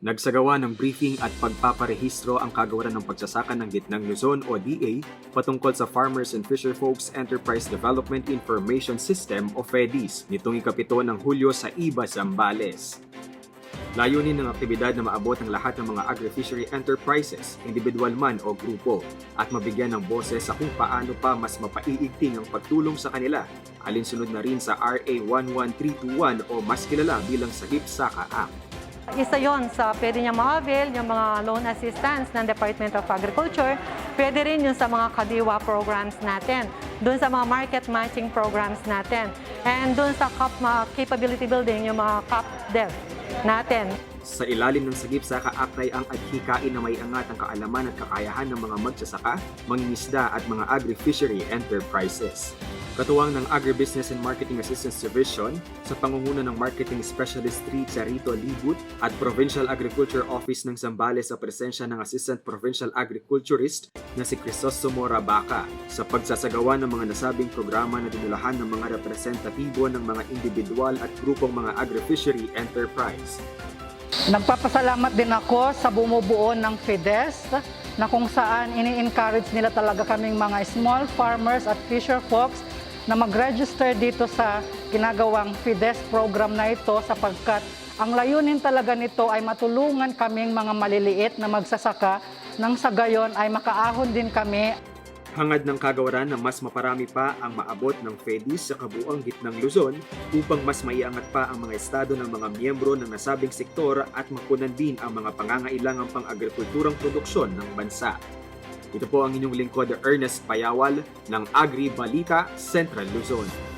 Nagsagawa ng briefing at pagpaparehistro ang Kagawaran ng Pagsasaka ng Gitnang Luzon o DA patungkol sa Farmers and Fisherfolks Enterprise Development Information System o FFEDIS nitong ika-7 ng Hulyo sa Iba, Zambales. Layunin ng aktibidad na maabot ang lahat ng mga agri-fishery enterprises, individual man o grupo, at mabigyan ng boses sa kung paano pa mas mapaiigting ang pagtulong sa kanila, alinsunod na rin sa RA 11321 o mas kilala bilang Sagip Saka Act. Isa yon sa pwede niya ma-avail, yung mga loan assistance ng Department of Agriculture. Pwede rin yun sa mga kadiwa programs natin, dun sa mga market matching programs natin, and dun sa capability building, yung mga cap dev natin. Sa ilalim ng Sagip Saka Act ay ang adhikain na may angat ang kaalaman at kakayahan ng mga magsasaka, mangingisda at mga agri-fishery enterprises. Katuwang ng Agribusiness and Marketing Assistance Division sa pangunguna ng Marketing Specialist 3 Charito Libut at Provincial Agriculture Office ng Zambales sa presensya ng Assistant Provincial Agriculturist na si Crisostomo Rabaca sa pagsasagawa ng mga nasabing programa na dinulahan ng mga representatibo ng mga individual at grupong mga agri-fishery enterprise. Nagpapasalamat din ako sa bumubuo ng FFEDIS na kung saan ini-encourage nila talaga kaming mga small farmers at fisher folks na mag-register dito sa ginagawang FFEDIS program na ito sapagkat ang layunin talaga nito ay matulungan kaming mga maliliit na magsasaka nang sa gayon ay makaahon din kami. Hangad ng Kagawaran na mas maparami pa ang maabot ng FFEDIS sa kabuuang Gitnang Luzon upang mas maiangat pa ang mga estado ng mga miyembro ng nasabing sektor at mapunan din ang mga pangangailangang pang-agrikulturang produksyon ng bansa. Ito po ang inyong lingkod, Ernest Payawal ng Agri-Balita Central Luzon.